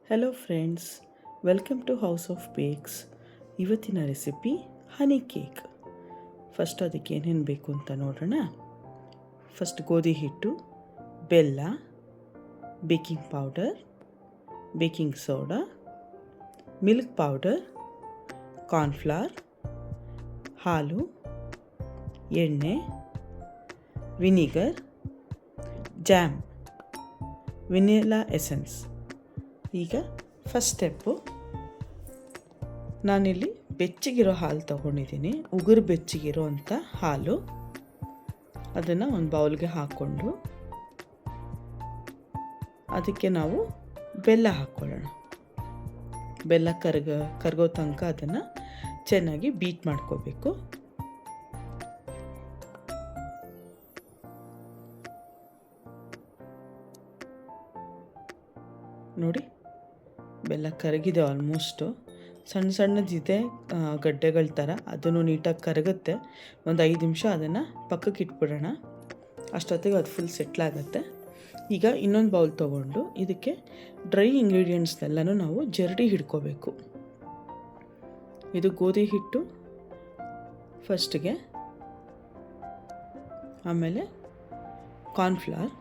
Hello friends, welcome to house of bakes. ಇವತ್ತಿನ recipe honey cake. First ಅದಕ್ಕೆ ಏನೇನು ಬೇಕು ಅಂತ ನೋಡೋಣ. ಫಸ್ಟ್ ಗೋಧಿ ಹಿಟ್ಟು, ಬೆಲ್ಲ, baking powder, baking soda, milk powder, cornflour, ಹಾಲು, ಎಣ್ಣೆ, ವಿನಿಗರ್, ಜಾಮ್, ವೆನಿಲಾ ಎಸೆನ್ಸ್. ಈಗ ಫಸ್ಟ್ ಸ್ಟೆಪ್ಪು, ನಾನಿಲ್ಲಿ ಬೆಚ್ಚಗಿರೋ ಹಾಲು ತೊಗೊಂಡಿದ್ದೀನಿ. ಉಗುರು ಬೆಚ್ಚಗಿರೋ ಅಂಥ ಹಾಲು. ಅದನ್ನು ಒಂದು ಬೌಲ್ಗೆ ಹಾಕ್ಕೊಂಡು ಅದಕ್ಕೆ ನಾವು ಬೆಲ್ಲ ಹಾಕ್ಕೊಳ್ಳೋಣ. ಬೆಲ್ಲ ಕರಗೋ ತನಕ ಅದನ್ನು ಚೆನ್ನಾಗಿ ಬೀಟ್ ಮಾಡ್ಕೋಬೇಕು. ನೋಡಿ, ಬೆಲ್ಲ ಕರಗಿದೆ ಆಲ್ಮೋಸ್ಟು. ಸಣ್ಣ ಸಣ್ಣದಿದೆ ಗಡ್ಡೆಗಳ ಥರ. ಅದನ್ನು ನೀಟಾಗಿ ಕರಗುತ್ತೆ. ಒಂದು 5 ನಿಮಿಷ ಅದನ್ನು ಪಕ್ಕಕ್ಕೆ ಇಟ್ಬಿಡೋಣ. ಅಷ್ಟೊತ್ತಿಗೆ ಅದು ಫುಲ್ ಸೆಟ್ಲಾಗುತ್ತೆ. ಈಗ ಇನ್ನೊಂದು ಬೌಲ್ ತೊಗೊಂಡು ಇದಕ್ಕೆ ಡ್ರೈ ಇಂಗ್ರೀಡಿಯೆಂಟ್ಸ್ನೆಲ್ಲನೂ ನಾವು ಜರಡಿ ಹಿಡ್ಕೋಬೇಕು. ಇದು ಗೋಧಿ ಹಿಟ್ಟು ಫಸ್ಟಿಗೆ, ಆಮೇಲೆ ಕಾರ್ನ್ಫ್ಲವರ್,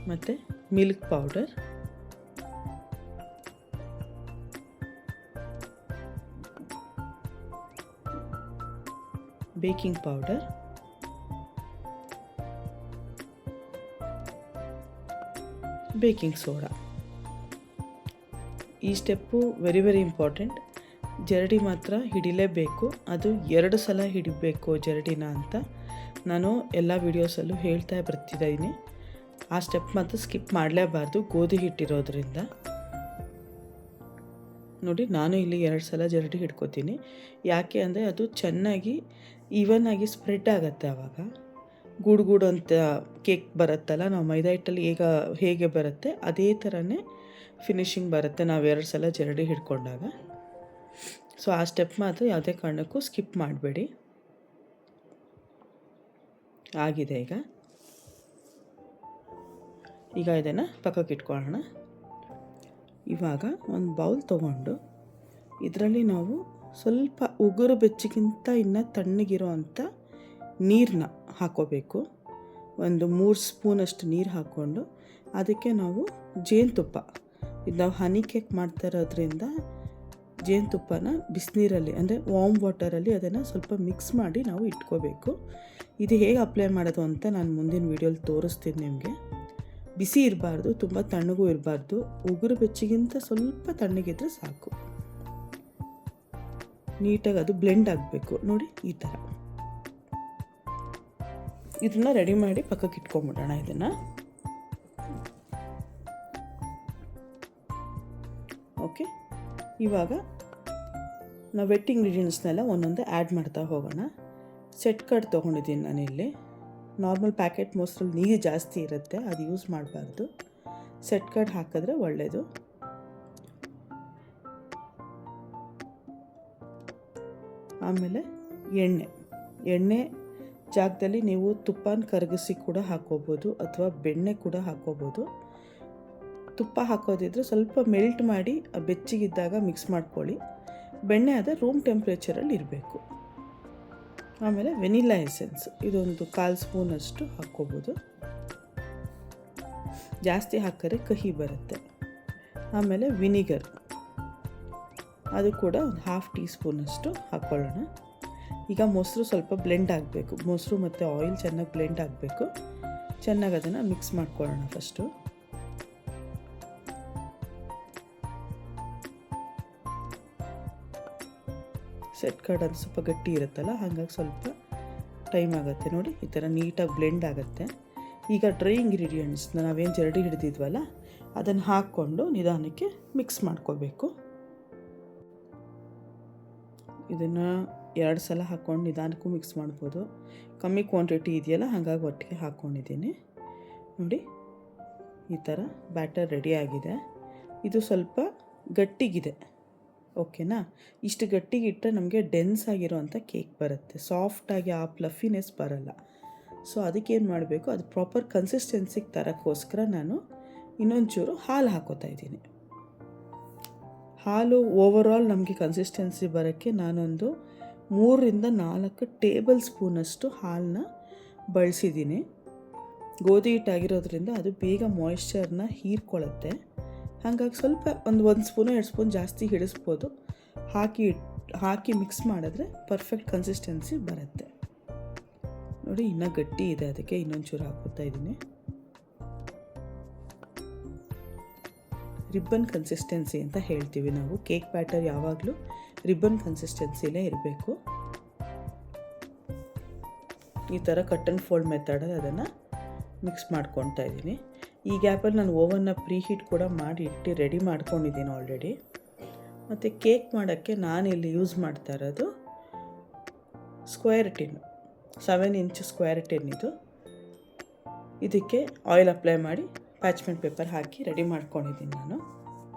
ಮತ್ತು milk powder, baking powder, baking soda. ಈ ಸ್ಟೆಪ್ಪು ವೆರಿ ಇಂಪಾರ್ಟೆಂಟ್. ಜರಡಿ ಮಾತ್ರ ಹಿಡಿಲೇಬೇಕು. ಅದು 2 ಸಲ ಹಿಡಿಬೇಕು ಜರಡಿನ ಅಂತ ನಾನು ಎಲ್ಲ ವೀಡಿಯೋಸಲ್ಲೂ ಹೇಳ್ತಾ ಬರ್ತಿದ್ದೀನಿ. ಆ ಸ್ಟೆಪ್ ಮಾತ್ರ ಸ್ಕಿಪ್ ಮಾಡಲೇಬಾರ್ದು ಗೋಧಿ ಹಿಟ್ಟಿರೋದ್ರಿಂದ. ನೋಡಿ, ನಾನು ಇಲ್ಲಿ 2 ಸಲ ಜರಡಿ ಹಿಡ್ಕೋತೀನಿ. ಯಾಕೆ ಅಂದರೆ ಅದು ಚೆನ್ನಾಗಿ ಈವನ್ನಾಗಿ ಸ್ಪ್ರೆಡ್ ಆಗುತ್ತೆ. ಆವಾಗ ಗೂಡು ಅಂತ ಕೇಕ್ ಬರುತ್ತಲ್ಲ, ನಾವು ಮೈದಾ ಹಿಟ್ಟಲ್ಲಿ ಹೇಗೆ ಬರುತ್ತೆ ಅದೇ ಥರನೇ ಫಿನಿಶಿಂಗ್ ಬರುತ್ತೆ ನಾವು 2 ಸಲ ಜರಡಿ ಹಿಡ್ಕೊಂಡಾಗ. ಸೊ ಆ ಸ್ಟೆಪ್ ಮಾತ್ರ ಯಾವುದೇ ಕಾರಣಕ್ಕೂ ಸ್ಕಿಪ್ ಮಾಡಬೇಡಿ. ಆಗಿದೆ. ಈಗ ಇದನ್ನು ಪಕ್ಕಕ್ಕೆ ಇಟ್ಕೊಳ್ಳೋಣ. ಇವಾಗ ಒಂದು ಬೌಲ್ ತೊಗೊಂಡು ಇದರಲ್ಲಿ ನಾವು ಸ್ವಲ್ಪ ಉಗುರು ಬೆಚ್ಚಗಿಂತ ಇನ್ನೂ ತಣ್ಣಗಿರೋ ಅಂಥ ನೀರನ್ನ ಹಾಕ್ಕೋಬೇಕು. ಒಂದು 3 ಸ್ಪೂನಷ್ಟು ನೀರು ಹಾಕ್ಕೊಂಡು ಅದಕ್ಕೆ ನಾವು ಜೇನುತುಪ್ಪ, ಇದು ನಾವು ಹನಿ ಕೇಕ್ ಮಾಡ್ತಾ ಇರೋದ್ರಿಂದ ಜೇನುತುಪ್ಪನ ಬಿಸಿನೀರಲ್ಲಿ ಅಂದರೆ ವಾರ್ಮ್ ವಾಟರಲ್ಲಿ ಅದನ್ನು ಸ್ವಲ್ಪ ಮಿಕ್ಸ್ ಮಾಡಿ ನಾವು ಇಟ್ಕೋಬೇಕು. ಇದು ಹೇಗೆ ಅಪ್ಲೈ ಮಾಡೋದು ಅಂತ ನಾನು ಮುಂದಿನ ವೀಡಿಯೋಲಿ ತೋರಿಸ್ತೀನಿ ನಿಮಗೆ. ಬಿಸಿ ಇರಬಾರ್ದು, ತುಂಬ ತಣ್ಣಗೂ ಇರಬಾರ್ದು. ಉಗುರು ಬೆಚ್ಚಗಿಂತ ಸ್ವಲ್ಪ ತಣ್ಣಗಿದ್ರೆ ಸಾಕು. ನೀಟಾಗಿ ಅದು ಬ್ಲೆಂಡ್ ಆಗಬೇಕು. ನೋಡಿ, ಈ ಥರ. ಇದನ್ನು ರೆಡಿ ಮಾಡಿ ಪಕ್ಕಕ್ಕೆ ಇಟ್ಕೊಂಬಿಡೋಣ. ಇದನ್ನು ಓಕೆ. ಇವಾಗ ನಾವು ವೆಟ್ ಇಂಗ್ರೀಡಿಯೆಂಟ್ಸ್ನೆಲ್ಲ ಒಂದೊಂದೇ ಆ್ಯಡ್ ಮಾಡ್ತಾ ಹೋಗೋಣ. ಸೆಟ್ ಕಟ್ ತೊಗೊಂಡಿದ್ದೀನಿ ನಾನಿಲ್ಲಿ. ನಾರ್ಮಲ್ ಪ್ಯಾಕೆಟ್ ಮೊಸರಲ್ಲಿ ನೀರು ಜಾಸ್ತಿ ಇರುತ್ತೆ, ಅದು ಯೂಸ್ ಮಾಡಬಾರ್ದು. ಸೆಟ್ ಕಟ್ ಹಾಕಿದ್ರೆ ಒಳ್ಳೆಯದು. ಆಮೇಲೆ ಎಣ್ಣೆ ಜಾಗದಲ್ಲಿ ನೀವು ತುಪ್ಪನ ಕರಗಿಸಿ ಕೂಡ ಹಾಕ್ಕೋಬೋದು, ಅಥವಾ ಬೆಣ್ಣೆ ಕೂಡ ಹಾಕ್ಕೋಬೋದು. ತುಪ್ಪ ಹಾಕೋದಿದ್ರೆ ಸ್ವಲ್ಪ ಮೆಲ್ಟ್ ಮಾಡಿ ಬೆಚ್ಚಗಿದ್ದಾಗ ಮಿಕ್ಸ್ ಮಾಡ್ಕೊಳ್ಳಿ. ಬೆಣ್ಣೆ ಆದರೆ ರೂಮ್ ಟೆಂಪ್ರೇಚರಲ್ಲಿ ಇರಬೇಕು. ಆಮೇಲೆ ವೆನಿಲಾ ಎಸೆನ್ಸ್ ಇದೊಂದು 1/4 ಸ್ಪೂನಷ್ಟು ಹಾಕ್ಕೋಬೋದು. ಜಾಸ್ತಿ ಹಾಕಿದ್ರೆ ಕಹಿ ಬರುತ್ತೆ. ಆಮೇಲೆ ವಿನಿಗರ್, ಅದು ಕೂಡ ಒಂದು 1/2 ಟೀ ಸ್ಪೂನಷ್ಟು ಹಾಕ್ಕೊಳ್ಳೋಣ. ಈಗ ಮೊಸರು ಸ್ವಲ್ಪ ಬ್ಲೆಂಡ್ ಆಗಬೇಕು. ಮೊಸರು ಮತ್ತು ಆಯಿಲ್ ಚೆನ್ನಾಗಿ ಬ್ಲೆಂಡ್ ಆಗಬೇಕು. ಚೆನ್ನಾಗಿ ಅದನ್ನು ಮಿಕ್ಸ್ ಮಾಡ್ಕೊಳ್ಳೋಣ ಫಸ್ಟು. ಸೆಟ್ ಕಾರ್ಡ್ ಅದು ಸ್ವಲ್ಪ ಗಟ್ಟಿ ಇರುತ್ತಲ್ಲ, ಹಾಗಾಗಿ ಸ್ವಲ್ಪ ಟೈಮ್ ಆಗುತ್ತೆ. ನೋಡಿ, ಈ ಥರ ನೀಟಾಗಿ ಬ್ಲೆಂಡ್ ಆಗುತ್ತೆ. ಈಗ ಡ್ರೈ ಇಂಗ್ರೀಡಿಯೆಂಟ್ಸ್ನ ನಾವೇನು ಜರಡಿ ಹಿಡಿದಿದ್ವಲ್ಲ ಅದನ್ನು ಹಾಕ್ಕೊಂಡು ನಿಧಾನಕ್ಕೆ ಮಿಕ್ಸ್ ಮಾಡ್ಕೋಬೇಕು. ಇದನ್ನು 2 ಸಲ ಹಾಕ್ಕೊಂಡು ನಿಧಾನಕ್ಕೂ ಮಿಕ್ಸ್ ಮಾಡ್ಬೋದು. ಕಮ್ಮಿ ಕ್ವಾಂಟಿಟಿ ಇದೆಯಲ್ಲ, ಹಾಗಾಗಿ ಒಟ್ಟಿಗೆ ಹಾಕ್ಕೊಂಡಿದ್ದೀನಿ. ನೋಡಿ, ಈ ಥರ ಬ್ಯಾಟರ್ ರೆಡಿ ಆಗಿದೆ. ಇದು ಸ್ವಲ್ಪ ಗಟ್ಟಿಗಿದೆ. ಓಕೆನಾ? ಇಷ್ಟು ಗಟ್ಟಿಗೆ ಇಟ್ಟರೆ ನಮಗೆ ಡೆನ್ಸ್ ಆಗಿರೋವಂಥ ಕೇಕ್ ಬರುತ್ತೆ. ಸಾಫ್ಟಾಗಿ ಆ ಫ್ಲಫಿನೆಸ್ ಬರಲ್ಲ. ಸೊ ಅದಕ್ಕೇನು ಮಾಡಬೇಕು, ಅದು ಪ್ರಾಪರ್ ಕನ್ಸಿಸ್ಟೆನ್ಸಿಗೆ ತರೋಕ್ಕೋಸ್ಕರ ನಾನು ಇನ್ನೊಂಚೂರು ಹಾಲು ಹಾಕೋತಾ ಇದ್ದೀನಿ. ಹಾಲು ಓವರಾಲ್ ನಮಗೆ ಕನ್ಸಿಸ್ಟೆನ್ಸಿ ಬರೋಕ್ಕೆ ನಾನೊಂದು 3-4 ಟೇಬಲ್ ಸ್ಪೂನಷ್ಟು ಹಾಲನ್ನ ಬಳಸಿದ್ದೀನಿ. ಗೋಧಿ ಹಿಟ್ಟಾಗಿರೋದ್ರಿಂದ ಅದು ಬೇಗ ಮಾಯಿಶ್ಚರ್ನ ಹೀರ್ಕೊಳ್ಳುತ್ತೆ. ಹಾಗಾಗಿ ಸ್ವಲ್ಪ ಒಂದು ಸ್ಪೂನು 2 ಸ್ಪೂನ್ ಜಾಸ್ತಿ ಹಿಡಿಸ್ಬೋದು. ಹಾಕಿ ಮಿಕ್ಸ್ ಮಾಡಿದ್ರೆ ಪರ್ಫೆಕ್ಟ್ ಕನ್ಸಿಸ್ಟೆನ್ಸಿ ಬರುತ್ತೆ. ನೋಡಿ ಇನ್ನೂ ಗಟ್ಟಿ ಇದೆ, ಅದಕ್ಕೆ ಇನ್ನೊಂಚೂರು ಹಾಕೋತಾ ಇದ್ದೀನಿ. ರಿಬ್ಬನ್ ಕನ್ಸಿಸ್ಟೆನ್ಸಿ ಅಂತ ಹೇಳ್ತೀವಿ ನಾವು. ಕೇಕ್ ಬ್ಯಾಟರ್ ಯಾವಾಗಲೂ ರಿಬ್ಬನ್ ಕನ್ಸಿಸ್ಟೆನ್ಸಿಲೇ ಇರಬೇಕು. ಈ ಥರ ಕಟ್ ಆ್ಯಂಡ್ ಫೋಲ್ಡ್ ಮೆಥಡಲ್ಲಿ ಅದನ್ನು ಮಿಕ್ಸ್ ಮಾಡ್ಕೊತಾ ಇದ್ದೀನಿ. ಈ ಗ್ಯಾಪಲ್ಲಿ ನಾನು ಓವನ್ನ ಪ್ರೀ ಹೀಟ್ ಕೂಡ ಮಾಡಿ ಇಟ್ಟು ರೆಡಿ ಮಾಡ್ಕೊಂಡಿದ್ದೀನಿ ಆಲ್ರೆಡಿ. ಮತ್ತು ಕೇಕ್ ಮಾಡೋಕ್ಕೆ ನಾನಿಲ್ಲಿ ಯೂಸ್ ಮಾಡ್ತಾ ಇರೋದು square tin, 7 inch square tin ಇದು. ಇದಕ್ಕೆ ಆಯಿಲ್ ಅಪ್ಲೈ ಮಾಡಿ ಪ್ಯಾಚ್ಮೆಂಟ್ ಪೇಪರ್ ಹಾಕಿ ರೆಡಿ ಮಾಡ್ಕೊಂಡಿದ್ದೀನಿ ನಾನು.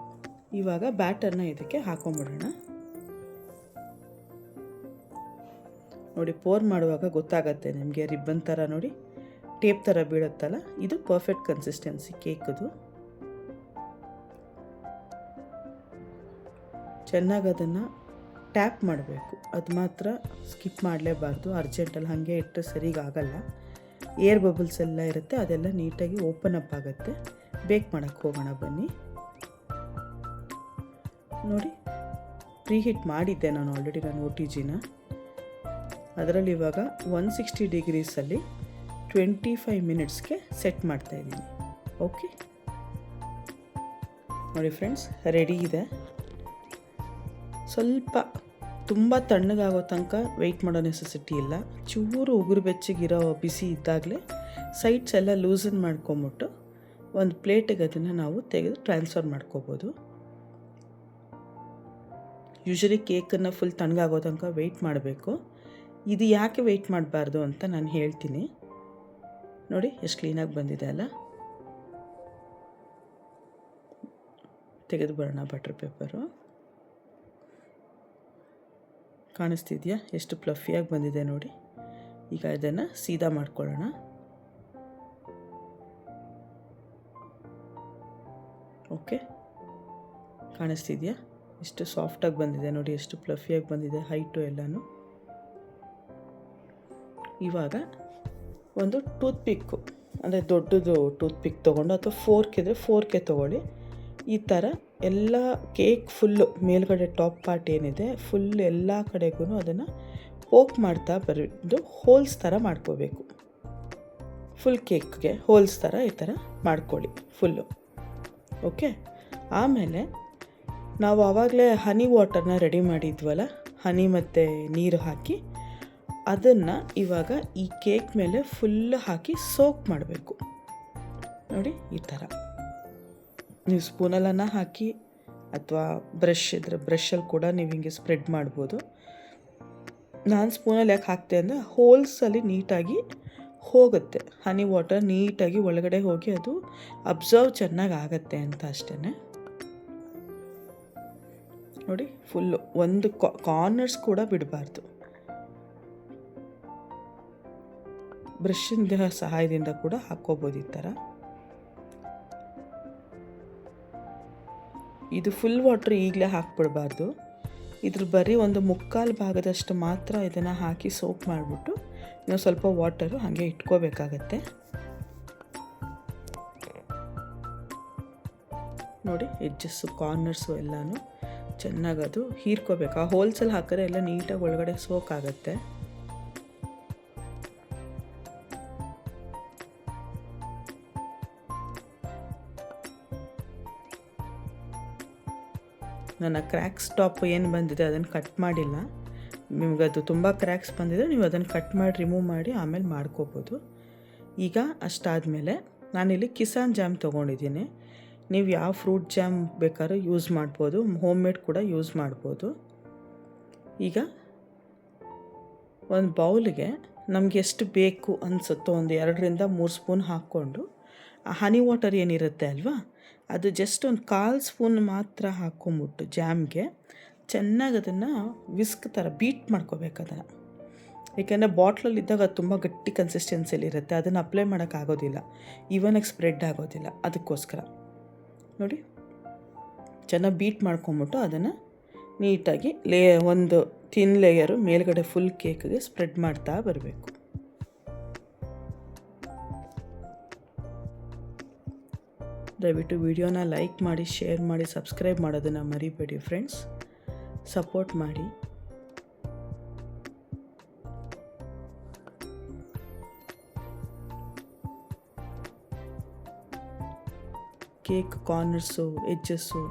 ಇವಾಗ ಬ್ಯಾಟರ್ನ ಇದಕ್ಕೆ ಹಾಕೊಂಬಿಡೋಣ. ನೋಡಿ ಪೋರ್ ಮಾಡುವಾಗ ಗೊತ್ತಾಗತ್ತೆ ನಿಮಗೆ, ರಿಬ್ಬನ್ ಥರ ನೋಡಿ ಟೇಪ್ ಥರ ಬೀಳುತ್ತಲ್ಲ, ಇದು ಪರ್ಫೆಕ್ಟ್ ಕನ್ಸಿಸ್ಟೆನ್ಸಿ ಕೇಕದು. ಚೆನ್ನಾಗಿ ಅದನ್ನು ಟ್ಯಾಪ್ ಮಾಡಬೇಕು, ಅದು ಮಾತ್ರ ಸ್ಕಿಪ್ ಮಾಡಲೇಬಾರ್ದು. ಅರ್ಜೆಂಟಲ್ಲಿ ಹಾಗೆ ಇಟ್ಟರೆ ಸರಿಗಾಗಲ್ಲ. ಏರ್ ಬಬಲ್ಸ್ ಎಲ್ಲ ಇರುತ್ತೆ, ಅದೆಲ್ಲ ನೀಟಾಗಿ ಓಪನ್ ಅಪ್ ಆಗುತ್ತೆ. ಬೇಕ್ ಮಾಡೋಕ್ಕೆ ಹೋಗೋಣ ಬನ್ನಿ. ನೋಡಿ ಪ್ರೀ ಹೀಟ್ ಮಾಡಿದ್ದೆ ನಾನು ಆಲ್ರೆಡಿ OTGನ. ಅದರಲ್ಲಿ ಇವಾಗ 160 ಡಿಗ್ರೀಸಲ್ಲಿ 25 ಮಿನಿಟ್ಸ್ಗೆ ಸೆಟ್ ಮಾಡ್ತಾಯಿದ್ದೀನಿ. ಓಕೆ ನೋಡಿ ಫ್ರೆಂಡ್ಸ್, ರೆಡಿ ಇದೆ. ಸ್ವಲ್ಪ ತುಂಬ ತಣ್ಣಗಾಗೋ ತನಕ ವೆಯ್ಟ್ ಮಾಡೋ ನೆಸೆಸಿಟಿ ಇಲ್ಲ. ಚೂರು ಉಗುರು ಬೆಚ್ಚಗಿರೋ ಬಿಸಿ ಇದ್ದಾಗಲೇ ಸೈಡ್ಸ್ ಎಲ್ಲ ಲೂಸನ್ ಮಾಡ್ಕೊಂಬಿಟ್ಟು ಒಂದು ಪ್ಲೇಟಿಗೆ ಅದನ್ನು ನಾವು ತೆಗೆದು ಟ್ರಾನ್ಸ್ಫರ್ ಮಾಡ್ಕೋಬೋದು. ಯೂಶಲಿ ಕೇಕನ್ನು ಫುಲ್ ತಣ್ಣಗಾಗೋ ತನಕ ವೆಯ್ಟ್ ಮಾಡಬೇಕು. ಇದು ಯಾಕೆ ವೆಯ್ಟ್ ಮಾಡಬಾರ್ದು ಅಂತ ನಾನು ಹೇಳ್ತೀನಿ. ನೋಡಿ ಎಷ್ಟು ಕ್ಲೀನಾಗಿ ಬಂದಿದೆ ಅಲ್ಲ. ತೆಗೆದು ಬರೋಣ ಬಟರ್ ಪೇಪರು. ಕಾಣಿಸ್ತಿದೆಯಾ ಎಷ್ಟು ಫ್ಲಫಿಯಾಗಿ ಬಂದಿದೆ ನೋಡಿ. ಈಗ ಇದನ್ನು ಸೀದಾ ಮಾಡ್ಕೊಳ್ಳೋಣ. ಓಕೆ, ಕಾಣಿಸ್ತಿದೆಯಾ ಎಷ್ಟು ಸಾಫ್ಟಾಗಿ ಬಂದಿದೆ ನೋಡಿ, ಎಷ್ಟು ಫ್ಲಫಿಯಾಗಿ ಬಂದಿದೆ ಹೈಟು ಎಲ್ಲನೂ. ಇವಾಗ ಒಂದು ಟೂತ್ಪಿಕ್ಕು, ಅಂದರೆ ದೊಡ್ಡದು ಟೂತ್ಪಿಕ್ ತೊಗೊಂಡು, ಅಥವಾ ಫೋರ್ಕ್ ಇದ್ದರೆ ಫೋರ್ಕೆ ತೊಗೊಳ್ಳಿ. ಈ ಥರ ಎಲ್ಲ ಕೇಕ್ ಫುಲ್ಲು ಮೇಲ್ಗಡೆ ಟಾಪ್ ಪಾರ್ಟ್ ಏನಿದೆ ಫುಲ್ ಎಲ್ಲ ಕಡೆಗೂ ಅದನ್ನು ಪೋಕ್ ಮಾಡ್ತಾ ಬರೋದು ಹೋಲ್ಸ್ ಥರ ಮಾಡ್ಕೋಬೇಕು. ಫುಲ್ ಕೇಕ್ಗೆ ಹೋಲ್ಸ್ ಥರ ಈ ಥರ ಮಾಡ್ಕೊಳ್ಳಿ ಫುಲ್ಲು. ಓಕೆ, ಆಮೇಲೆ ನಾವು ಆವಾಗಲೇ ಹನಿ ವಾಟರ್ನ ರೆಡಿ ಮಾಡಿದ್ವಲ್ಲ, ಹನಿ ಮತ್ತು ನೀರು ಹಾಕಿ ಅದನ್ನು ಇವಾಗ ಈ ಕೇಕ್ ಮೇಲೆ ಫುಲ್ ಹಾಕಿ ಸೋಕ್ ಮಾಡಬೇಕು. ನೋಡಿ ಈ ಥರ ನೀವು ಸ್ಪೂನಲ್ಲನ್ನು ಹಾಕಿ ಅಥವಾ ಬ್ರಷ್ ಇದ್ದರೆ ಬ್ರಷಲ್ಲಿ ಕೂಡ ನೀವು ಹಿಂಗೆ ಸ್ಪ್ರೆಡ್ ಮಾಡ್ಬೋದು. ನಾನು ಸ್ಪೂನಲ್ಲಿ ಯಾಕೆ ಹಾಕ್ತೆ ಅಂದರೆ ಹೋಲ್ಸಲ್ಲಿ ನೀಟಾಗಿ ಹೋಗುತ್ತೆ, ಹನಿ ವಾಟರ್ ನೀಟಾಗಿ ಒಳಗಡೆ ಹೋಗಿ ಅದು ಅಬ್ಸರ್ವ್ ಚೆನ್ನಾಗಿ ಆಗುತ್ತೆ ಅಂತ ಅಷ್ಟೇ. ನೋಡಿ ಫುಲ್ಲು ಒಂದು ಕಾರ್ನರ್ಸ್ ಕೂಡ ಬಿಡಬಾರ್ದು. ಬ್ರಷಿಂದ ಸಹಾಯದಿಂದ ಕೂಡ ಹಾಕ್ಕೋಬೋದು ಈ ಥರ. ಇದು ಫುಲ್ ವಾಟ್ರ್ ಈಗಲೇ ಹಾಕ್ಬಿಡಬಾರ್ದು. ಇದ್ರ ಬರೀ ಒಂದು 3/4 ಭಾಗದಷ್ಟು ಮಾತ್ರ ಇದನ್ನು ಹಾಕಿ ಸೋಪ್ ಮಾಡಿಬಿಟ್ಟು ಇನ್ನೂ ಸ್ವಲ್ಪ ವಾಟರು ಹಾಗೆ ಇಟ್ಕೋಬೇಕಾಗತ್ತೆ. ನೋಡಿ ಎಡ್ಜಸ್ಸು ಕಾರ್ನರ್ಸು ಎಲ್ಲನೂ ಚೆನ್ನಾಗಿ ಅದು ಹೀರ್ಕೋಬೇಕು. ಆ ಹೋಲ್ಸಲ್ಲಿ ಹಾಕಿದ್ರೆ ಎಲ್ಲ ನೀಟಾಗಿ ಒಳಗಡೆ ಸೋಕ್ ಆಗುತ್ತೆ. ನನ್ನ ಕ್ರ್ಯಾಕ್ಸ್ ಟಾಪ್ ಏನು ಬಂದಿದೆ ಅದನ್ನು ಕಟ್ ಮಾಡಿಲ್ಲ. ನಿಮಗದು ತುಂಬ ಕ್ರ್ಯಾಕ್ಸ್ ಬಂದಿದೆ, ನೀವು ಅದನ್ನು ಕಟ್ ಮಾಡಿ ರಿಮೂವ್ ಮಾಡಿ ಆಮೇಲೆ ಮಾಡ್ಕೋಬೋದು. ಈಗ ಅಷ್ಟಾದಮೇಲೆ ನಾನಿಲ್ಲಿ ಕಿಸಾನ್ ಜಾಮ್ ತೊಗೊಂಡಿದ್ದೀನಿ. ನೀವು ಯಾವ ಫ್ರೂಟ್ ಜಾಮ್ ಬೇಕಾದ್ರೂ ಯೂಸ್ ಮಾಡ್ಬೋದು, ಹೋಮ್ ಮೇಡ್ ಕೂಡ ಯೂಸ್ ಮಾಡ್ಬೋದು. ಈಗ ಒಂದು ಬೌಲ್ಗೆ ನಮಗೆ ಎಷ್ಟು ಬೇಕು ಅನಿಸುತ್ತೋ ಒಂದು 2-3 ಸ್ಪೂನ್ ಹಾಕ್ಕೊಂಡು ಆ ಹನಿ ವಾಟರ್ ಏನಿರುತ್ತೆ ಅಲ್ವಾ, ಅದು ಜಸ್ಟ್ ಒಂದು 1/4 ಸ್ಪೂನ್ ಮಾತ್ರ ಹಾಕ್ಕೊಂಬಿಟ್ಟು ಜಾಮ್ಗೆ ಚೆನ್ನಾಗಿ ಅದನ್ನು ವಿಸ್ಕ್ ಥರ ಬೀಟ್ ಮಾಡ್ಕೋಬೇಕು ಅದನ್ನು. ಏಕೆಂದರೆ ಬಾಟ್ಲಲ್ಲಿದ್ದಾಗ ಅದು ತುಂಬ ಗಟ್ಟಿ ಕನ್ಸಿಸ್ಟೆನ್ಸಿಯಲ್ಲಿರುತ್ತೆ, ಅದನ್ನು ಅಪ್ಲೈ ಮಾಡೋಕ್ಕಾಗೋದಿಲ್ಲ, ಈವನಾಗಿ ಸ್ಪ್ರೆಡ್ ಆಗೋದಿಲ್ಲ. ಅದಕ್ಕೋಸ್ಕರ ನೋಡಿ, ಚೆನ್ನಾಗಿ ಬೀಟ್ ಮಾಡ್ಕೊಂಬಿಟ್ಟು ಅದನ್ನು ನೀಟಾಗಿ ಒಂದು ಥಿನ್ ಲೇಯರು ಮೇಲ್ಗಡೆ ಫುಲ್ ಕೇಕ್ಗೆ ಸ್ಪ್ರೆಡ್ ಮಾಡ್ತಾ ಬರಬೇಕು. ದಯವಿಟ್ಟು ವಿಡಿಯೋನ ಲೈಕ್ ಮಾಡಿ, ಶೇರ್ ಮಾಡಿ, ಸಬ್ಸ್ಕ್ರೈಬ್ ಮಾಡೋದನ್ನು ಮರಿಬೇಡಿ ಫ್ರೆಂಡ್ಸ್. ಸಪೋರ್ಟ್ ಮಾಡಿ. ಕೇಕ್ ಕಾರ್ನರ್ಸು, ಎಡ್ಜಸ್ಸು,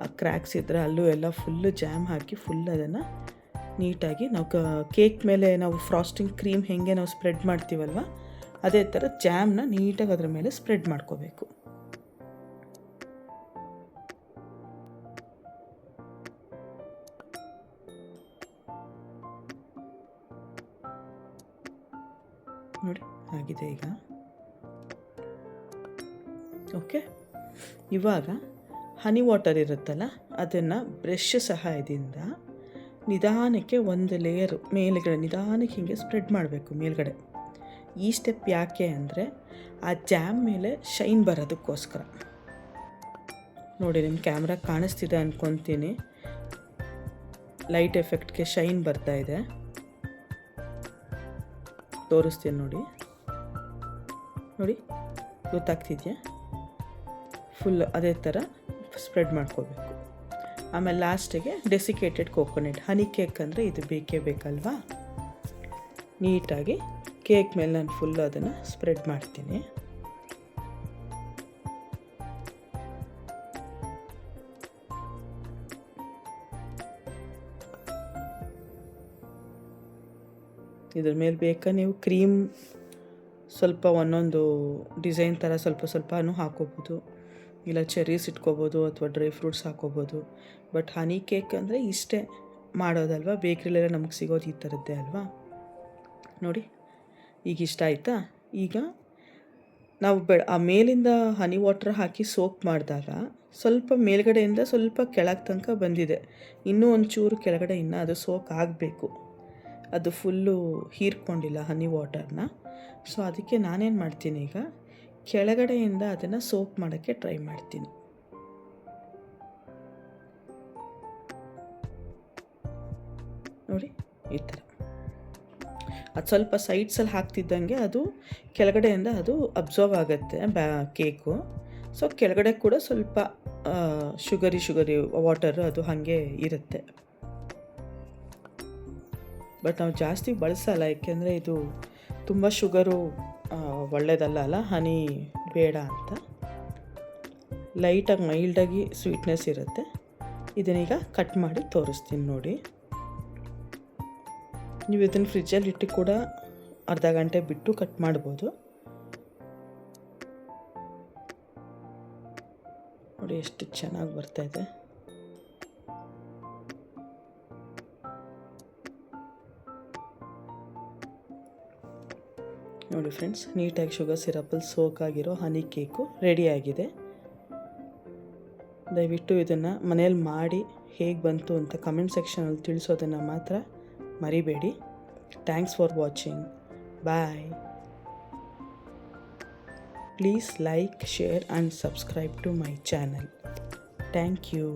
ಆ ಕ್ರ್ಯಾಕ್ಸ್ ಇದ್ದರೆ ಅಲ್ಲೂ ಎಲ್ಲ ಫುಲ್ಲು ಜಾಮ್ ಹಾಕಿ ಫುಲ್ ಅದನ್ನು ನೀಟಾಗಿ ನಾವು ಕೇಕ್ ಮೇಲೆ ನಾವು ಫ್ರಾಸ್ಟಿಂಗ್ ಕ್ರೀಮ್ ಹೇಗೆ ನಾವು ಸ್ಪ್ರೆಡ್ ಮಾಡ್ತೀವಲ್ವ, ಅದೇ ಥರ ಜಾಮ್ನ ನೀಟಾಗಿ ಅದರ ಮೇಲೆ ಸ್ಪ್ರೆಡ್ ಮಾಡ್ಕೋಬೇಕು. ನೋಡಿ ಆಗಿದೆ ಈಗ. ಓಕೆ, ಇವಾಗ ಹನಿ ವಾಟರ್ ಇರುತ್ತಲ್ಲ ಅದನ್ನು ಬ್ರಷ್ ಸಹಾಯದಿಂದ ನಿಧಾನಕ್ಕೆ ಒಂದು ಲೇಯರು ಮೇಲ್ಗಡೆ ನಿಧಾನಕ್ಕೆ ಹೀಗೆ ಸ್ಪ್ರೆಡ್ ಮಾಡಬೇಕು ಮೇಲ್ಗಡೆ. ಈ ಸ್ಟೆಪ್ ಯಾಕೆ ಅಂದರೆ ಆ ಜಾಮ್ ಮೇಲೆ ಶೈನ್ ಬರೋದಕ್ಕೋಸ್ಕರ. ನೋಡಿ, ನಿಮ್ಮ ಕ್ಯಾಮ್ರಾ ಕಾಣಿಸ್ತಿದೆ ಅಂದ್ಕೊತೀನಿ. ಲೈಟ್ ಎಫೆಕ್ಟ್ಗೆ ಶೈನ್ ಬರ್ತಾ ಇದೆ, ತೋರಿಸ್ತೀನಿ ನೋಡಿ. ನೋಡಿ, ಗೊತ್ತಾಗ್ತಿದೆಯಾ? ಫುಲ್ ಅದೇ ಥರ ಸ್ಪ್ರೆಡ್ ಮಾಡ್ಕೋಬೇಕು. ಆಮೇಲೆ ಲಾಸ್ಟಿಗೆ ಡೆಸಿಕೇಟೆಡ್ ಕೋಕೋನಟ್, ಹನಿ ಕೇಕ್ ಅಂದರೆ ಇದು ಬೇಕೇ ಬೇಕಲ್ವಾ. ನೀಟಾಗಿ ಕೇಕ್ ಮೇಲೆ ನಾನು ಫುಲ್ ಅದನ್ನು ಸ್ಪ್ರೆಡ್ ಮಾಡ್ತೀನಿ. ಇದ್ರ ಮೇಲೆ ಬೇಕಾ ನೀವು ಕ್ರೀಮ್ ಸ್ವಲ್ಪ ಒಂದೊಂದು ಡಿಸೈನ್ ಥರ ಸ್ವಲ್ಪ ಸ್ವಲ್ಪನೂ ಹಾಕೋಬೋದು, ಇಲ್ಲ ಚೆರೀಸ್ ಇಟ್ಕೋಬೋದು ಅಥವಾ ಡ್ರೈ ಫ್ರೂಟ್ಸ್ ಹಾಕೋಬೋದು. ಬಟ್ ಹನಿ ಕೇಕ್ ಅಂದರೆ ಇಷ್ಟೇ ಮಾಡೋದಲ್ವ, ಬೇಕ್ರಿಲೆಲ್ಲ ನಮಗೆ ಸಿಗೋದು ಈ ಥರದ್ದೇ ಅಲ್ವಾ. ನೋಡಿ, ಈಗ ಇಷ್ಟ ಆಯಿತಾ? ಈಗ ನಾವು ಆ ಮೇಲಿಂದ ಹನಿ ವಾಟರ್ ಹಾಕಿ ಸೋಕ್ ಮಾಡಿದಾಗ ಸ್ವಲ್ಪ ಮೇಲ್ಗಡೆಯಿಂದ ಸ್ವಲ್ಪ ಕೆಳಗೆ ತನಕ ಬಂದಿದೆ. ಇನ್ನೂ ಒಂಚೂರು ಕೆಳಗಡೆ ಇನ್ನೂ ಅದು ಸೋಕ್ ಆಗಬೇಕು. ಅದು ಫುಲ್ಲು ಹೀರ್ಕೊಂಡಿಲ್ಲ ಹನಿ ವಾಟರ್ನ. ಸೊ ಅದಕ್ಕೆ ನಾನೇನು ಮಾಡ್ತೀನಿ, ಈಗ ಕೆಳಗಡೆಯಿಂದ ಅದನ್ನು ಸೋಕ್ ಮಾಡೋಕ್ಕೆ ಟ್ರೈ ಮಾಡ್ತೀನಿ. ನೋಡಿ, ಈ ಥರ ಅದು ಸ್ವಲ್ಪ ಸೈಡ್ಸಲ್ಲಿ ಹಾಕ್ತಿದ್ದಂಗೆ ಅದು ಕೆಳಗಡೆಯಿಂದ ಅದು ಅಬ್ಸರ್ವ್ ಆಗುತ್ತೆ ಕೇಕು. ಸೊ ಕೆಳಗಡೆ ಕೂಡ ಸ್ವಲ್ಪ ಶುಗರಿ ವಾಟರು ಅದು ಹಾಗೆ ಇರುತ್ತೆ. ಬಟ್ ನಾವು ಜಾಸ್ತಿ ಬಳಸಲ್ಲ, ಏಕೆಂದರೆ ಇದು ತುಂಬ ಶುಗರು ಒಳ್ಳೆಯದಲ್ಲ ಅಲ್ಲ, ಹನಿ ಬೇಡ ಅಂತ. ಲೈಟಾಗಿ ಮೈಲ್ಡಾಗಿ ಸ್ವೀಟ್ನೆಸ್ ಇರುತ್ತೆ. ಇದನ್ನೀಗ ಕಟ್ ಮಾಡಿ ತೋರಿಸ್ತೀನಿ ನೋಡಿ. ನೀವು ಇದನ್ನು ಫ್ರಿಜ್ಜಲ್ಲಿ ಇಟ್ಟು ಕೂಡ ಅರ್ಧ ಗಂಟೆ ಬಿಟ್ಟು ಕಟ್ ಮಾಡ್ಬೋದು. ನೋಡಿ ಎಷ್ಟು ಚೆನ್ನಾಗಿ ಬರ್ತಾಯಿದೆ. ನೋಡಿ ಫ್ರೆಂಡ್ಸ್, ನೀಟಾಗಿ ಶುಗರ್ ಸಿರಪಲ್ಲಿ ಸೋಕ್ ಆಗಿರೋ ಹನಿ ಕೇಕು ರೆಡಿಯಾಗಿದೆ. ದಯವಿಟ್ಟು ಇದನ್ನು ಮನೇಲಿ ಮಾಡಿ ಹೇಗೆ ಬಂತು ಅಂತ ಕಮೆಂಟ್ ಸೆಕ್ಷನಲ್ಲಿ ತಿಳಿಸೋದನ್ನು ಮಾತ್ರ ಮರಿಬೇಡಿ. Thanks for watching. Bye. Please like, share and subscribe to my channel. Thank you.